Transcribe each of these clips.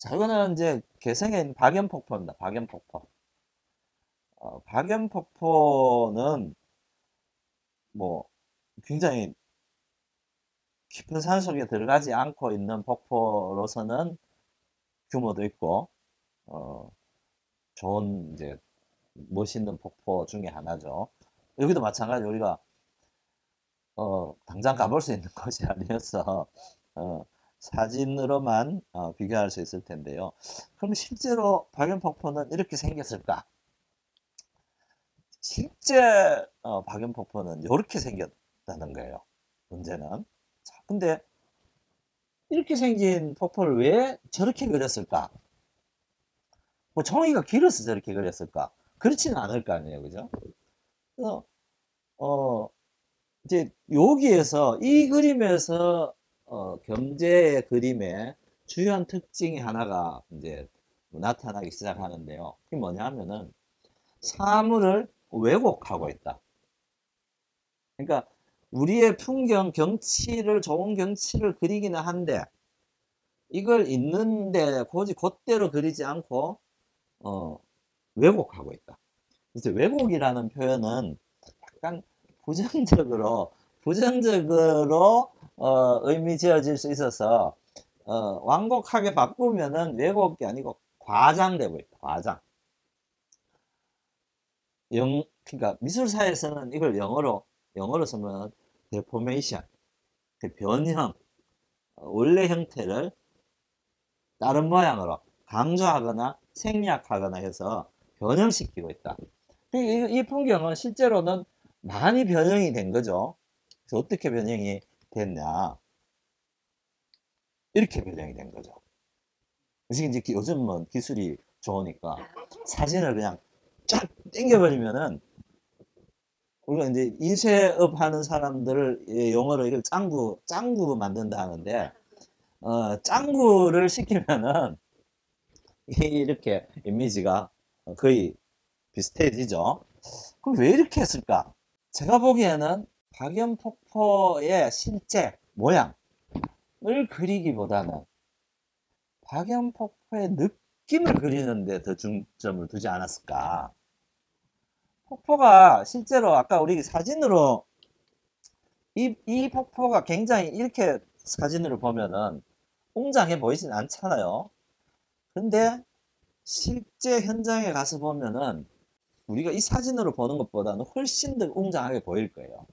자, 이거는 이제 개성에 있는 박연폭포입니다. 박연폭포. 박연폭포는 뭐 굉장히 깊은 산 속에 들어가지 않고 있는 폭포로서는 규모도 있고, 어, 좋은 이제 멋있는 폭포 중에 하나죠. 여기도 마찬가지 우리가 당장 가볼 수 있는 곳이 아니어서 어, 사진으로만 비교할 수 있을 텐데요. 그럼 실제로 박연폭포는 이렇게 생겼을까? 실제 박연폭포는 이렇게 생겼다는 거예요. 문제는. 자, 근데 이렇게 생긴 폭포를 왜 저렇게 그렸을까? 뭐 종이가 길어서 저렇게 그렸을까? 그렇지는 않을 거 아니에요, 그죠? 그래서 어, 이제 여기에서 이 그림에서 경제 그림의 주요한 특징이 하나가 이제 나타나기 시작하는데요. 그게 뭐냐면은 사물을 왜곡하고 있다. 그러니까 우리의 풍경, 경치를 좋은 경치를 그리기는 한데 이걸 있는데 굳이 그대로 그리지 않고 어, 왜곡하고 있다. 그래서 왜곡이라는 표현은 약간 부정적으로 부정적으로 의미 지어질 수 있어서 완곡하게 바꾸면은 왜곡이 아니고 과장되고 있다. 과장. 그러니까 미술사에서는 이걸 영어로 쓰면 deformation, 그 변형, 원래 형태를 다른 모양으로 강조하거나 생략하거나 해서 변형시키고 있다. 이 풍경은 실제로는 많이 변형이 된 거죠. 그래서 어떻게 변형이 됐냐? 이렇게 변형이 된 거죠. 그래서 이제 요즘은 기술이 좋으니까 사진을 그냥 쫙 당겨버리면은 우리가 이제 인쇄업 하는 사람들을 용어로 이걸 짱구 만든다 하는데 짱구를 시키면은 이렇게 이미지가 거의 비슷해지죠. 그럼 왜 이렇게 했을까? 제가 보기에는 박연폭포의 실제 모양을 그리기보다는 박연폭포의 느낌을 그리는데 더 중점을 두지 않았을까? 폭포가 실제로 아까 우리 사진으로 이 폭포가 굉장히 이렇게 사진으로 보면은 웅장해 보이진 않잖아요. 근데 실제 현장에 가서 보면은 우리가 이 사진으로 보는 것보다는 훨씬 더 웅장하게 보일 거예요.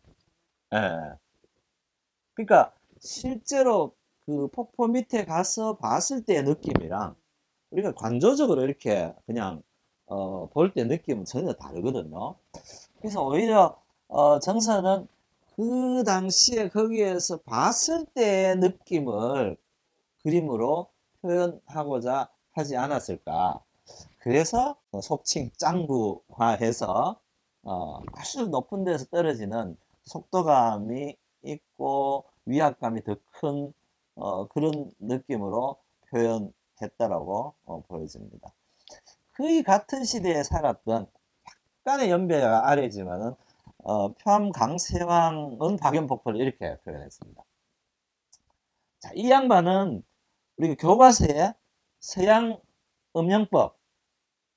예. 그러니까 실제로 그 폭포 밑에 가서 봤을 때의 느낌이랑 우리가 관조적으로 이렇게 그냥 볼 때 느낌은 전혀 다르거든요. 그래서 오히려 정사는 그 당시에 거기에서 봤을 때의 느낌을 그림으로 표현하고자 하지 않았을까. 그래서 속칭 짱구화해서 아주 높은 데서 떨어지는 속도감이 있고 위압감이 더 큰 그런 느낌으로 표현했다라고 보여집니다. 거의 같은 시대에 살았던 약간의 연배가 아래지만은 표암 강세왕은 박연폭포를 이렇게 표현했습니다. 자, 이 양반은 우리 교과서에 서양 음영법,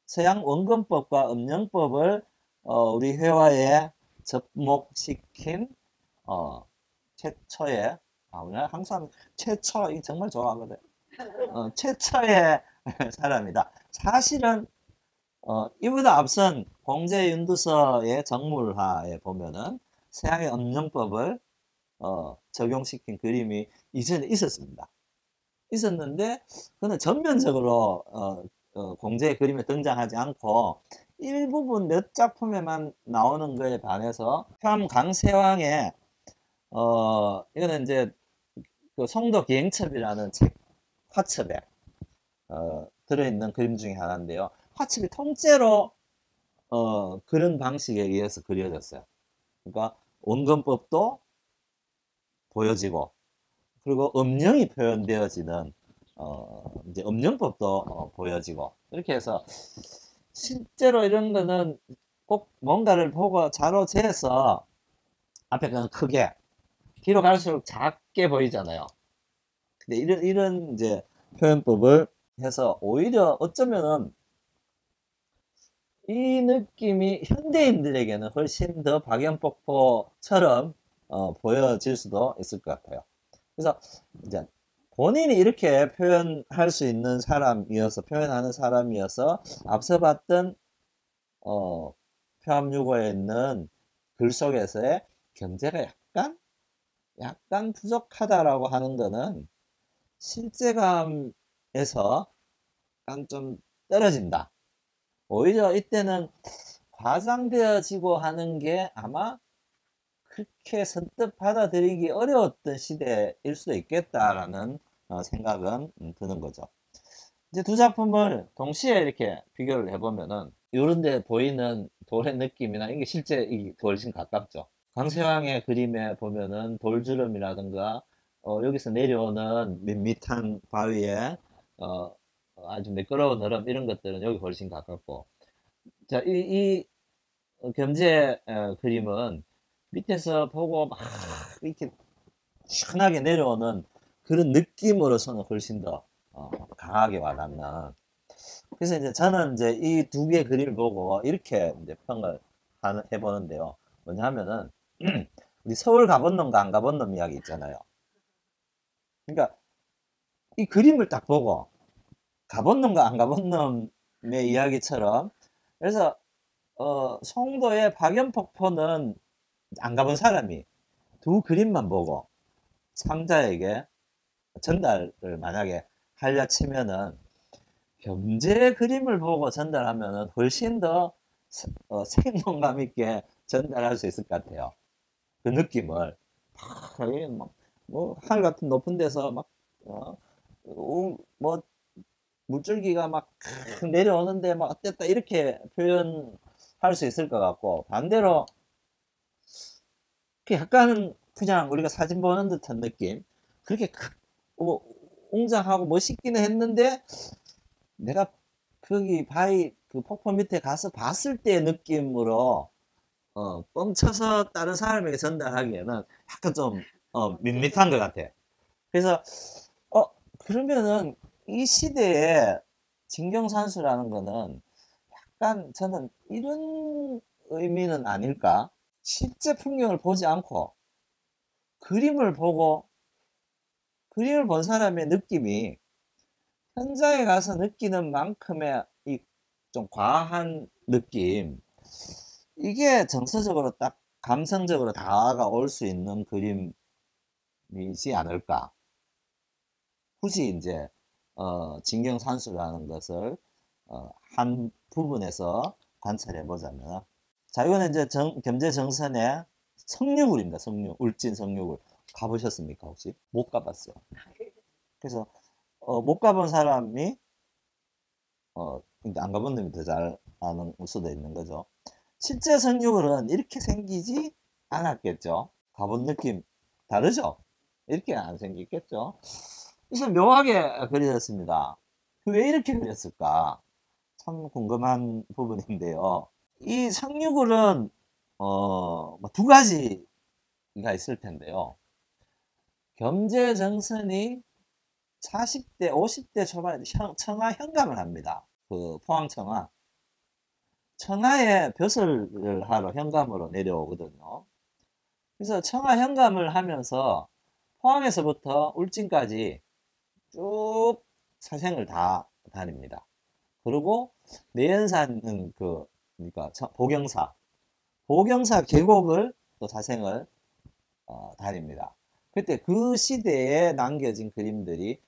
서양 원근법과 음영법을 우리 회화에 접목시킨 최초의 우리가 항상 최초 이 정말 좋아하거든. 최초의 사람이다. 사실은 이보다 앞선 공제윤두서의 정물화에 보면은 서양의 음영법을 적용시킨 그림이 이전에 있었습니다. 있었는데 그는 전면적으로 공제의 그림에 등장하지 않고 일부분 몇 작품에만 나오는 거에 반해서 현 강세왕의 이거는 이제 그 송도 기행첩이라는 책 화첩에 들어있는 그림 중에 하나인데요. 화첩이 통째로 그런 방식에 의해서 그려졌어요. 그러니까 원근법도 보여지고 그리고 음영이 표현되어지는 이제 음영법도 보여지고 이렇게 해서 실제로 이런 거는 꼭 뭔가를 보고 자로 재서 앞에 그냥 크게 뒤로 갈수록 작게 보이잖아요. 근데 이런 이제 표현법을 해서 오히려 어쩌면은 이 느낌이 현대인들에게는 훨씬 더 박연폭포처럼 보여질 수도 있을 것 같아요. 그래서 이제 본인이 이렇게 표현할 수 있는 사람이어서 표현하는 사람이어서 앞서 봤던 표암유고에 있는 글 속에서의 경제가 약간 부족하다라고 하는 거는 실제감에서 약간 좀 떨어진다. 오히려 이때는 과장되어지고 하는 게 아마 그렇게 선뜻 받아들이기 어려웠던 시대일 수도 있겠다라는 생각은 드는 거죠. 이제 두 작품을 동시에 이렇게 비교를 해보면은 이런 데 보이는 돌의 느낌이나 이게 실제 이 훨씬 가깝죠. 강세왕의 그림에 보면은 돌주름이라든가 여기서 내려오는 밋밋한 바위에 어, 아주 매끄러운 흐름 이런 것들은 여기 훨씬 가깝고 자, 이 겸재 그림은 밑에서 보고 막 이렇게 시원하게 내려오는 그런 느낌으로서는 훨씬 더 강하게 와닿는. 그래서 이제 저는 이제 이 두 개의 그림을 보고 이렇게 이제 평을 해보는데요. 뭐냐 하면은, 우리 서울 가본 놈과 안 가본 놈 이야기 있잖아요. 그러니까 이 그림을 딱 보고 가본 놈과 안 가본 놈의 이야기처럼 그래서 송도의 박연폭포는 안 가본 사람이 두 그림만 보고 상자에게 전달을 만약에 하려 치면은 경제 그림을 보고 전달하면은 훨씬 더 생동감 있게 전달할 수 있을 것 같아요. 그 느낌을 뭐 하늘 같은 높은 데서 막 뭐 물줄기가 막 내려오는데 막 어땠다 이렇게 표현할 수 있을 것 같고 반대로 약간 그냥 우리가 사진 보는 듯한 느낌 그렇게 뭐 웅장하고 멋있기는 했는데 내가 거기 바위 그 폭포 밑에 가서 봤을 때의 느낌으로 뻥쳐서 다른 사람에게 전달하기에는 약간 좀 밋밋한 것 같아. 그래서 어 그러면은 이 시대에 진경산수라는 거는 약간 저는 이런 의미는 아닐까? 실제 풍경을 보지 않고 그림을 보고 그림을 본 사람의 느낌이 현장에 가서 느끼는 만큼의 이 좀 과한 느낌 이게 정서적으로 딱 감성적으로 다가올 수 있는 그림이지 않을까. 굳이 이제 진경산수라는 것을 한 부분에서 관찰해 보자면 자 이거는 이제 겸재정선의 성류굴입니다. 성류 울진 성류굴 가보셨습니까 혹시? 못 가봤어요. 그래서 못 가본 사람이 그러니까 안 가본 놈이 더 잘 아는 수도 있는 거죠. 실제 성류굴은 이렇게 생기지 않았겠죠. 가본 느낌 다르죠? 이렇게 안 생겼겠죠. 그래서 묘하게 그려졌습니다. 왜 이렇게 그렸을까? 참 궁금한 부분인데요. 이 성류굴은 뭐두 가지가 있을 텐데요. 겸재정선이 40대, 50대 초반에 청하 현감을 합니다. 그 포항청하. 청하에 벼슬을 하러 현감으로 내려오거든요. 그래서 청하 현감을 하면서 포항에서부터 울진까지 쭉 사생을 다 다닙니다. 그리고 내연산은 그러니까 보경사 계곡을 또 사생을 다닙니다. 그때 그 시대에 남겨진 그림들이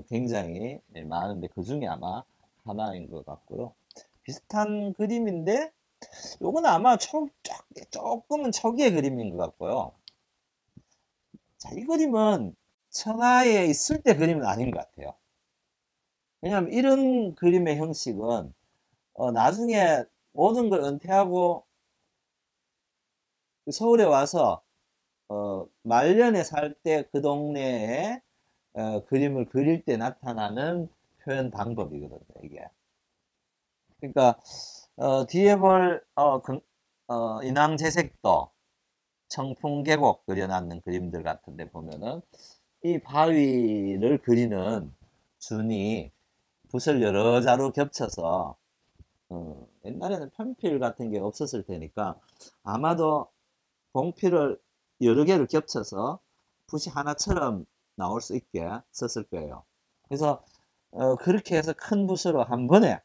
굉장히 많은데 그 중에 아마 하나인 것 같고요. 비슷한 그림인데 요건 아마 조금은 초기의 그림인 것 같고요. 자, 이 그림은 청하에 있을 때 그림은 아닌 것 같아요. 왜냐하면 이런 그림의 형식은 나중에 모든 걸 은퇴하고 서울에 와서 말년에 살 때 그 동네에 그림을 그릴 때 나타나는 표현 방법이거든요, 이게. 그러니까 뒤에 볼 인왕재색도 청풍계곡 그려놨는 그림들 같은데 보면은 이 바위를 그리는 준이 붓을 여러 자루 겹쳐서 옛날에는 편필 같은 게 없었을 테니까 아마도 봉필을 여러 개를 겹쳐서 붓이 하나처럼 나올 수 있게 썼을 거예요. 그래서 그렇게 해서 큰 붓으로 한 번에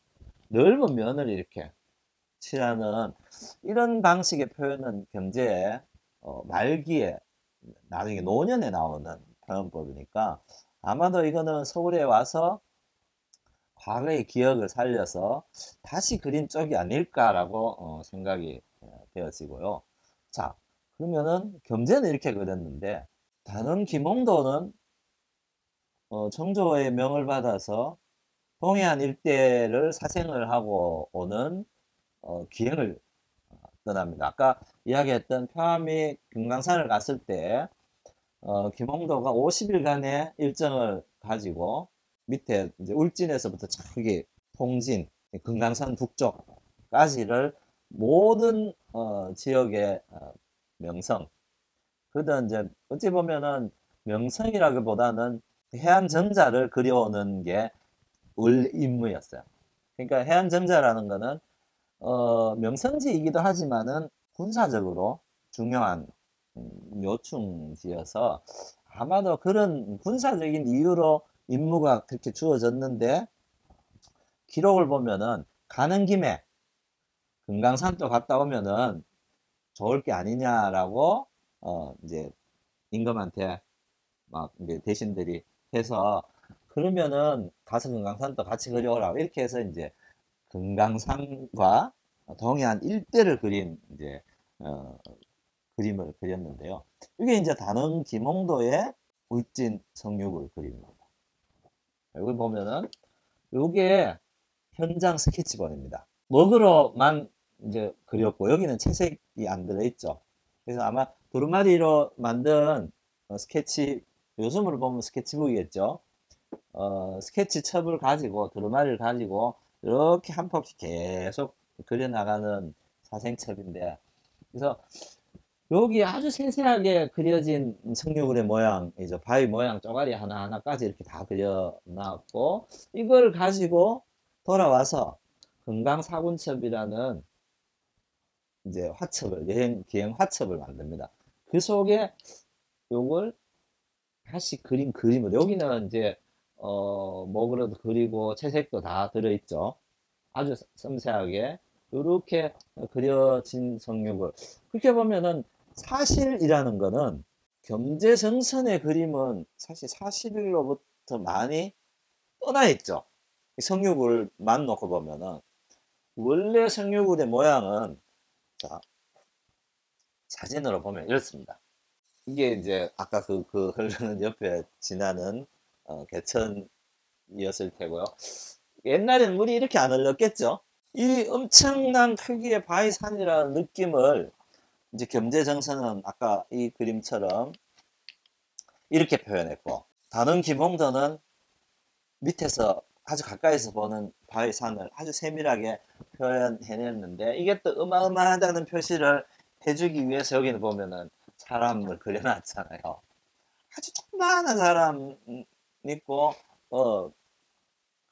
넓은 면을 이렇게 칠하는 이런 방식의 표현은 경제의 말기에 나중에 노년에 나오는 표현법이니까 아마도 이거는 서울에 와서 과거의 기억을 살려서 다시 그린 쪽이 아닐까라고 생각이 되어지고요. 자, 그러면은 경제는 이렇게 그렸는데 다른 김홍도는 정조의 명을 받아서 동해안 일대를 사생을 하고 오는 기행을 떠납니다. 아까 이야기했던 표암이 금강산을 갔을 때 김홍도가 50일간의 일정을 가지고 밑에 이제 울진에서부터 저기 통진, 금강산 북쪽까지를 모든 지역의 명성, 그든 이제 어찌 보면은 명성이라기보다는 해안 정자를 그려오는 게 원래 임무였어요. 그러니까 해안 정자라는 거는 명성지이기도 하지만은 군사적으로 중요한 요충지여서 아마도 그런 군사적인 이유로 임무가 그렇게 주어졌는데 기록을 보면은 가는 김에 금강산도 갔다 오면은 좋을 게 아니냐라고 이제 임금한테 막 이제 대신들이 해서 그러면은 가서 금강산도 같이 그려오라 이렇게 해서 이제 금강산과 동해안 일대를 그린 이제 어, 그림을 그렸는데요. 이게 이제 단원 김홍도의 울진 성육을 그립니다. 여기 보면은 이게 현장 스케치본입니다. 먹으로만 이제 그렸고 여기는 채색이 안 들어있죠. 그래서 아마 두루마리로 만든 스케치, 요즘으로 보면 스케치북이겠죠. 스케치첩을 가지고 두루마리를 가지고 이렇게 한 폭씩 계속 그려나가는 사생첩인데 그래서 여기 아주 세세하게 그려진 석류굴의 모양이죠. 바위 모양 쪼가리 하나하나까지 이렇게 다 그려놨고 이걸 가지고 돌아와서 금강사군첩이라는 이제 화첩을 기행 화첩을 만듭니다. 그 속에 요걸 다시 그린 그림을 여기는 이제 목으로도 그리고 채색도 다 들어있죠. 아주 섬세하게 이렇게 그려진 성육을 그렇게 보면은 사실이라는 거는 경제정선의 그림은 사실 사실로부터 많이 떠나 있죠. 성육을만 놓고 보면은 원래 성육울의 모양은 자, 사진으로 보면 이렇습니다. 이게 이제 아까 그 흐르는 옆에 지나는 개천이었을 테고요. 옛날에는 물이 이렇게 안 흘렀겠죠. 이 엄청난 크기의 바위산이라는 느낌을 이제 겸재정선은 아까 이 그림처럼 이렇게 표현했고 다른 김홍도는 밑에서 아주 가까이서 보는 바위산을 아주 세밀하게 표현해냈는데 이게 또 어마어마하다는 표시를 해주기 위해서 여기는 보면은 사람을 그려놨잖아요. 아주 조그마한 사람 있고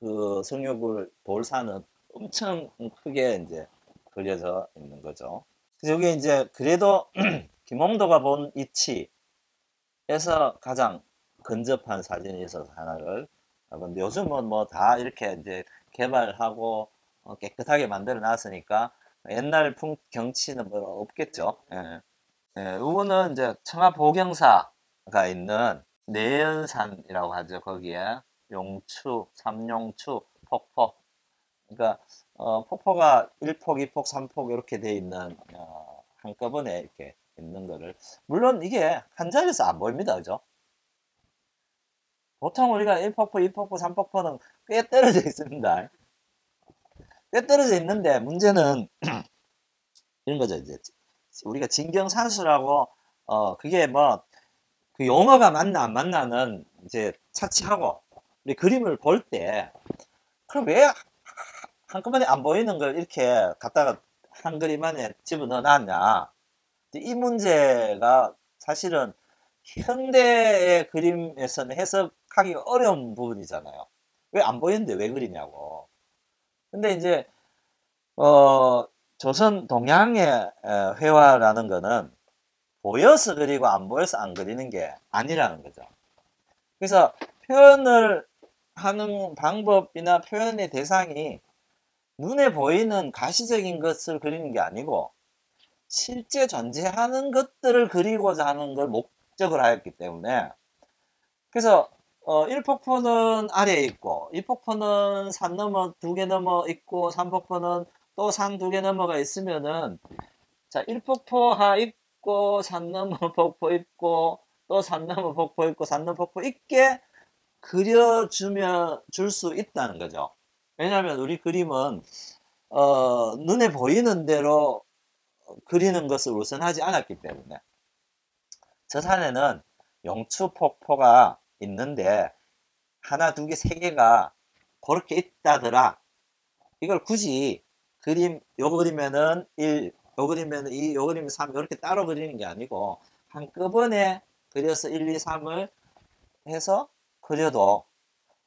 그 성욕을 돌산은 엄청 크게 이제 그려져 있는 거죠. 그래서 여기 이제 그래도 김홍도가 본 이치에서 가장 근접한 사진이 있어서 하나를 근데 요즘은 뭐 다 이렇게 이제 개발하고 깨끗하게 만들어 놨으니까 옛날 경치는 뭐 없겠죠. 예. 예, 이거는 이제 청하 보경사가 있는 내연산이라고 하죠. 거기에 용추, 삼용추, 폭포. 그러니까 폭포가 1폭, 2폭, 3폭 이렇게 돼 있는 한꺼번에 이렇게 있는 거를 물론 이게 한 자리에서 안 보입니다. 그죠? 보통 우리가 1폭포, 2폭포, 3폭포는 꽤 떨어져 있습니다. 꽤 떨어져 있는데 문제는 이런 거죠. 이제 우리가 진경산수라고 그게 뭐 그 용어가 맞나 안 맞나는 이제 차치하고 우리 그림을 볼 때 그럼 왜 한꺼번에 안 보이는 걸 이렇게 갖다가 한 그림 안에 집어넣어 놨냐 이 문제가 사실은 현대의 그림에서는 해석하기가 어려운 부분이잖아요. 왜 안 보이는데 왜 그리냐고. 근데 이제 조선 동양의 회화라는 거는 보여서 그리고 안 보여서 안 그리는 게 아니라는 거죠. 그래서 표현을 하는 방법이나 표현의 대상이 눈에 보이는 가시적인 것을 그리는 게 아니고 실제 존재하는 것들을 그리고자 하는 걸 목적을 하였기 때문에, 그래서 일폭포는 아래에 있고 이폭포는 산 넘어 두 개 넘어 있고 삼폭포는 또 산 두 개 넘어가 있으면은, 자, 일폭포하 있고 산 넘어 폭포 있고 또 산 넘어 폭포 있고 산 넘어 폭포 있게 그려주면 줄 수 있다는 거죠. 왜냐하면 우리 그림은 눈에 보이는 대로 그리는 것을 우선하지 않았기 때문에. 저 산에는 용추폭포가 있는데 하나, 두 개, 세 개가 그렇게 있다더라. 이걸 굳이 요 그리면은 1, 요 그리면은 2, 요 그리면 3 이렇게 따로 그리는 게 아니고 한꺼번에 그려서 1, 2, 3을 해서 그려도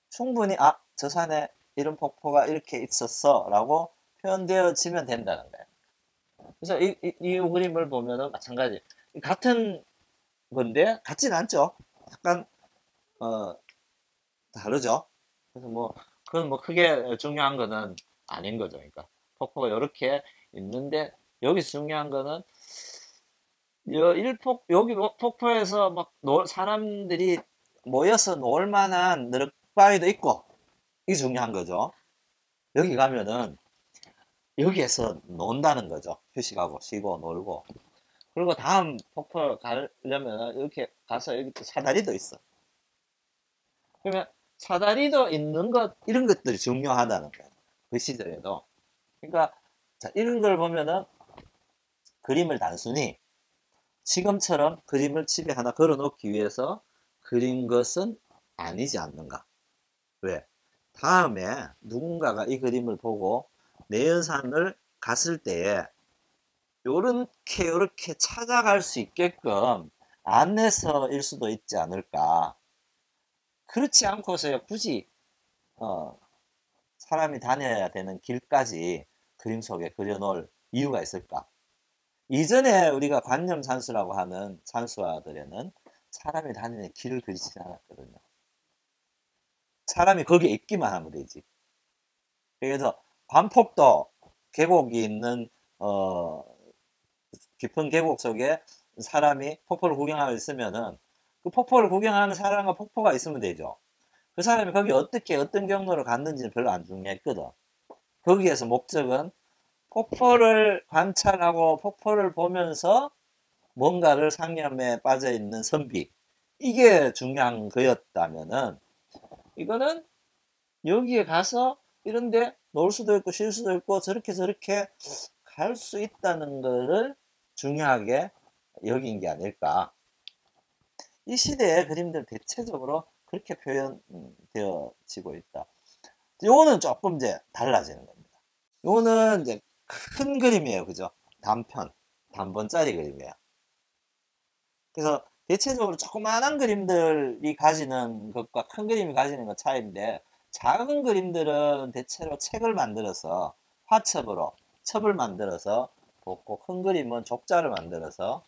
충분히 저 산에 이런 폭포가 이렇게 있었어 라고 표현되어지면 된다는 거예요. 그래서 이 그림을 보면은 마찬가지. 같은 건데 같진 않죠. 약간 어, 다르죠. 그래서 뭐 그건 뭐 크게 중요한 거는 아닌 거죠. 그러니까 폭포가 이렇게 있는데 여기서 중요한 거는 여기 폭포에서 막 사람들이 모여서 놀 만한 느럭바위도 있고, 이게 중요한 거죠. 여기 가면은 여기에서 논다는 거죠. 휴식하고 쉬고 놀고. 그리고 다음 폭포 가려면 이렇게 가서 여기 또 사다리도 있어. 그러면 사다리도 있는 것, 이런 것들이 중요하다는 거예요. 그 시절에도. 그러니까 자, 이런 걸 보면은 그림을 단순히 지금처럼 그림을 집에 하나 걸어 놓기 위해서 그린 것은 아니지 않는가. 왜? 다음에 누군가가 이 그림을 보고 내연산을 갔을 때에 요렇게 찾아갈 수 있게끔 안내서일 수도 있지 않을까. 그렇지 않고서야 굳이 어, 사람이 다녀야 되는 길까지 그림 속에 그려놓을 이유가 있을까? 이전에 우리가 관념 산수라고 하는 산수화들에는 사람이 다니는 길을 그리지 않았거든요. 사람이 거기에 있기만 하면 되지. 그래서 관폭도 계곡이 있는 깊은 계곡 속에 사람이 폭포를 구경하고 있으면은 그 폭포를 구경하는 사람과 폭포가 있으면 되죠. 그 사람이 거기 어떻게 어떤 경로로 갔는지는 별로 안 중요했거든. 거기에서 목적은 폭포를 관찰하고 폭포를 보면서 뭔가를 상념에 빠져 있는 선비, 이게 중요한 거였다면은 이거는 여기에 가서 이런데 놀 수도 있고 쉴 수도 있고 저렇게 갈 수 있다는 거를 중요하게 여긴 게 아닐까. 이 시대의 그림들 대체적으로 그렇게 표현되어지고 있다. 요거는 조금 이제 달라지는 겁니다. 요거는 이제 큰 그림이에요. 그죠? 단번짜리 그림이에요. 그래서 대체적으로 조그마한 그림들이 가지는 것과 큰 그림이 가지는 것 차이인데, 작은 그림들은 대체로 책을 만들어서 화첩으로 첩을 만들어서 보고, 큰 그림은 족자를 만들어서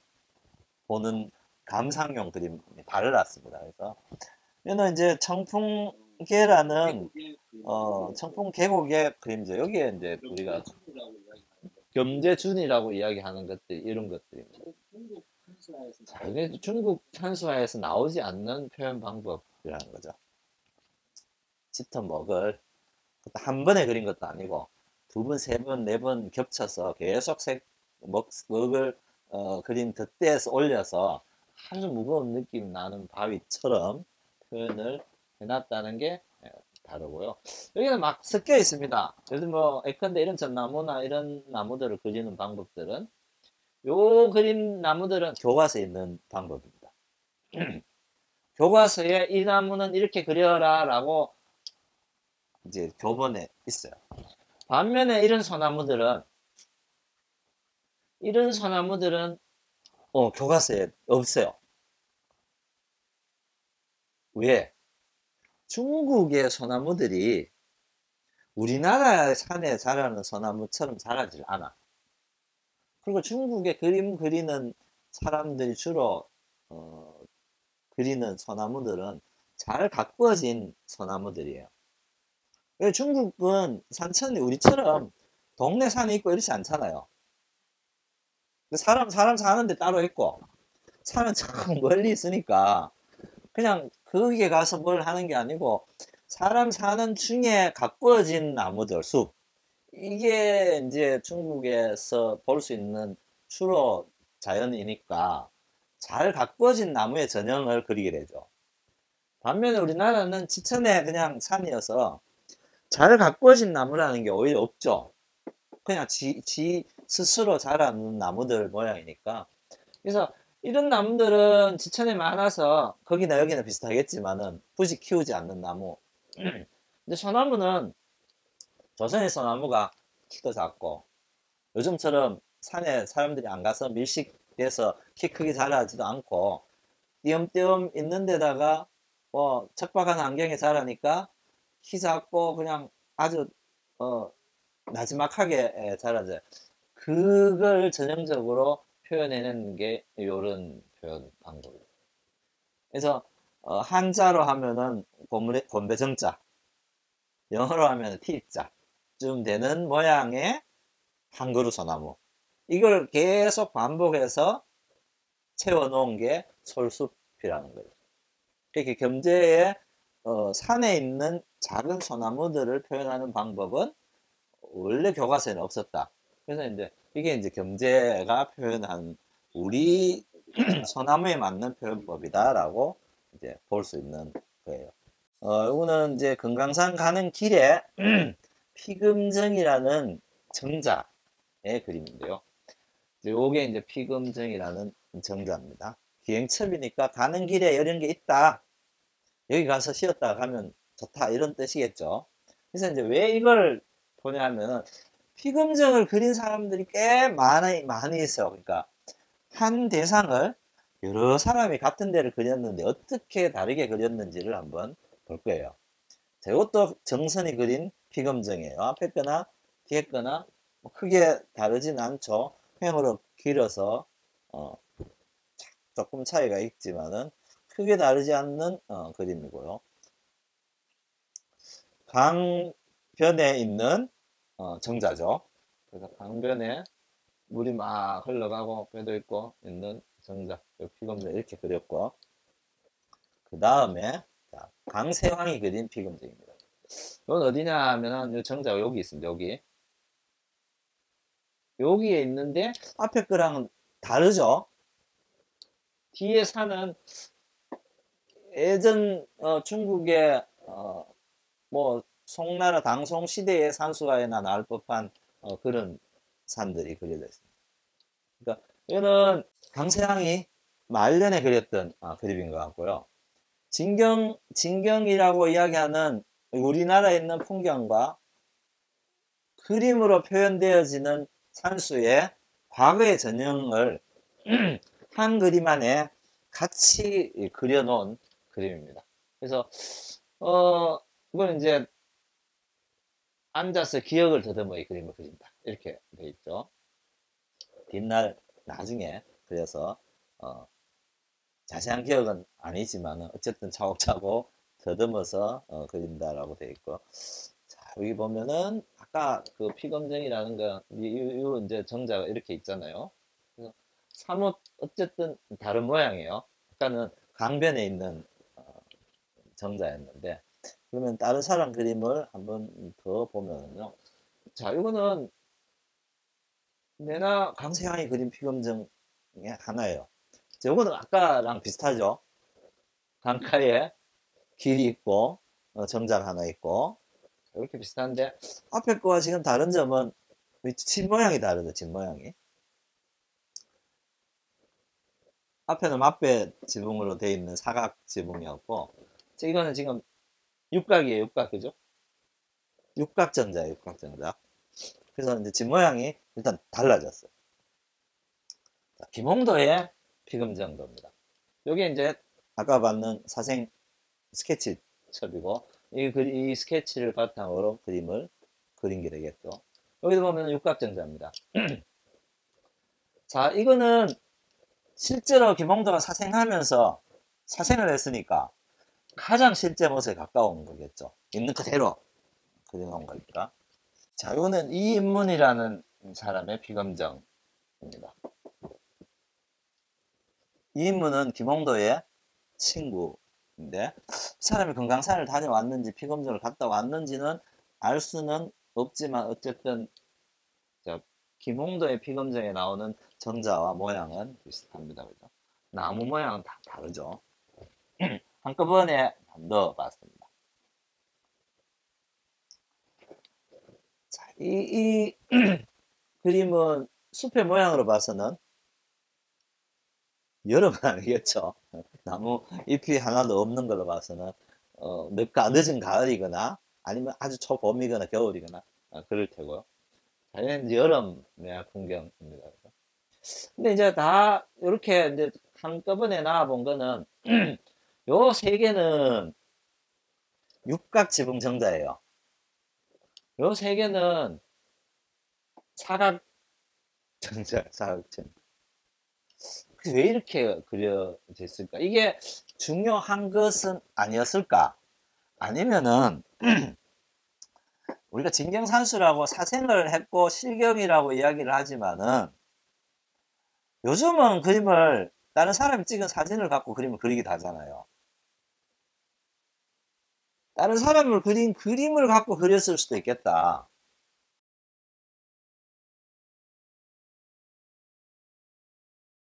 보는 감상용 그림이 달랐습니다. 그래서 이거는 이제 청풍계라는 청풍계곡의 그림이죠. 여기에 이제 우리가 겸재준이라고 이야기하는 것들, 이런 것들입니다. 이게 중국 산수화에서 나오지 않는 표현 방법이라는 거죠. 짙은 먹을 한 번에 그린 것도 아니고 두 번, 세 번, 네 번 겹쳐서 계속 먹을 그린 덧대에서 올려서 아주 무거운 느낌 나는 바위처럼 표현을 해놨다는 게 다르고요. 여기는 막 섞여 있습니다. 요즘 뭐 예컨대 이런 전나무나 이런 나무들을 그리는 방법들은, 요 그림 나무들은 교과서에 있는 방법입니다. 교과서에 이 나무는 이렇게 그려라 라고 이제 교본에 있어요. 반면에 이런 소나무들은 교과서에 없어요. 왜? 중국의 소나무들이 우리나라 산에 자라는 소나무처럼 자라질 않아. 그리고 중국의 그림 그리는 사람들이 주로 어, 그리는 소나무들은 잘 가꾸어진 소나무들이에요. 왜 중국은 산천이 우리처럼 동네 산이 있고 이렇지 않잖아요. 사람 사는데 따로 있고 산은 참 멀리 있으니까 그냥 거기에 가서 뭘 하는 게 아니고 사람 사는 중에 가꾸어진 나무들, 숲. 이게 이제 중국에서 볼 수 있는 주로 자연이니까 잘 가꾸어진 나무의 전형을 그리게 되죠. 반면에 우리나라는 지천에 그냥 산이어서 잘 가꾸어진 나무라는 게 오히려 없죠. 그냥 지 스스로 자라는 나무들 모양이니까. 그래서 이런 나무들은 지천에 많아서 거기나 여기나 비슷하겠지만은 굳이 키우지 않는 나무. 근데 소나무는 조선의 소나무가 키도 작고 요즘처럼 산에 사람들이 안 가서 밀식돼서 키 크게 자라지도 않고 띄엄띄엄 있는 데다가 뭐 척박한 환경에 자라니까 키 작고 그냥 아주 어 나지막하게 자라져요. 그걸 전형적으로 표현해내는 게 요런 표현 방법이에요. 그래서 한자로 하면은 곤배정자, 영어로 하면 T자 쯤 되는 모양의 한 그루 소나무. 이걸 계속 반복해서 채워놓은 게 솔숲이라는 거예요. 이렇게 겸재에 산에 있는 작은 소나무들을 표현하는 방법은 원래 교과서에는 없었다. 그래서 이제 이게 이제 겸재가 표현한 우리 소나무에 맞는 표현법이다라고 이제 볼 수 있는 거예요. 이거는 이제 금강산 가는 길에 피금정이라는 정자의 그림인데요. 요게 이제 피금정이라는 정자입니다. 기행첩이니까 가는 길에 이런 게 있다. 여기 가서 쉬었다가 가면 좋다. 이런 뜻이겠죠. 그래서 이제 왜 이걸 보냐면은 피금정을 그린 사람들이 꽤 많이 있어요. 그러니까 한 대상을 여러 사람이 같은 데를 그렸는데 어떻게 다르게 그렸는지를 한번 볼 거예요. 자, 이것도 정선이 그린 피금정이에요. 앞에 거나 뒤에 거나 뭐 크게 다르진 않죠. 횡으로 길어서 어, 조금 차이가 있지만은 크게 다르지 않는 그림이고요. 강변에 있는 정자죠. 그래서 강변에 물이 막 흘러가고 배도 있고 있는 정자, 피금정 이렇게 그렸고 그 다음에 강세왕이 그린 피금정입니다. 이건 어디냐 하면 정자가 여기 있습니다. 여기에 있는데 앞에 거랑은 다르죠. 뒤에 산은 예전 중국의 뭐 송나라 당송 시대의 산수화에나 나올 법한 그런 산들이 그려져 있습니다. 그러니까 이거는 강세왕이 말년에 그렸던 그림인 것 같고요. 진경이라고 이야기하는 우리나라에 있는 풍경과 그림으로 표현되어지는 산수의 과거의 전형을 한 그림 안에 같이 그려놓은 그림입니다. 그래서 이건 이제 앉아서 기억을 더듬어 이 그림을 그린다. 이렇게 돼 있죠. 뒷날 나중에 그래서 어, 자세한 기억은 아니지만 어쨌든 차곡차곡 더듬어서 그린다라고 되어 있고 자 여기 보면은 아까 그 피검정이라는 거 이 이제 정자가 이렇게 있잖아요. 그래서 사뭇 어쨌든 다른 모양이에요. 아까는 강변에 있는 정자였는데 그러면 다른 사람 그림을 한번 더 보면요. 자 이거는 내나 강세향이 그린 피검정의 하나예요. 이거는 아까랑 비슷하죠. 강가에 길이 있고 정자가 하나 있고 이렇게 비슷한데 앞에 거와 지금 다른 점은 집 모양이 다르죠. 집 모양이 앞에는 맞배 지붕으로 되어 있는 사각 지붕이었고 이거는 지금 육각이에요. 육각 그죠? 육각정자예요. 육각정자. 그래서 이제 집 모양이 일단 달라졌어요. 자, 김홍도의 피금정도입니다. 여기 이제 아까 봤는 사생 스케치 첩이고 이 스케치를 바탕으로 그림을 그린 게 되겠죠. 여기도 보면 육각정자입니다. 자, 이거는 실제로 김홍도가 사생하면서 사생을 했으니까 가장 실제 모습에 가까운 거겠죠. 있는 그대로 그려놓은 거니까. 자, 이거는 이인문이라는 사람의 피검정입니다. 이인문은 김홍도의 친구인데 사람이 금강산을 다녀왔는지 피검정을 갔다 왔는지는 알 수는 없지만 어쨌든 김홍도의 피검정에 나오는 정자와 모양은 비슷합니다. 그죠? 나무 모양은 다 다르죠. 한꺼번에 넣어봤습니다. 자, 이 그림은 숲의 모양으로 봐서는 여름은 아니겠죠. 나무 잎이 하나도 없는 걸로 봐서는 늦은 가을이거나 아니면 아주 초봄이거나 겨울이거나 그럴 테고요. 당연히 여름의 풍경입니다. 근데 이제 다 이렇게 이제 한꺼번에 나와본 거는 요 세 개는 육각 지붕 정자예요. 요 세 개는 사각 정자, 사각정. 왜 이렇게 그려졌을까? 이게 중요한 것은 아니었을까? 아니면은 우리가 진경산수라고 사생을 했고 실경이라고 이야기를 하지만은 요즘은 그림을 다른 사람이 찍은 사진을 갖고 그림을 그리기도 하잖아요. 다른 사람을 그린 그림을 갖고 그렸을 수도 있겠다.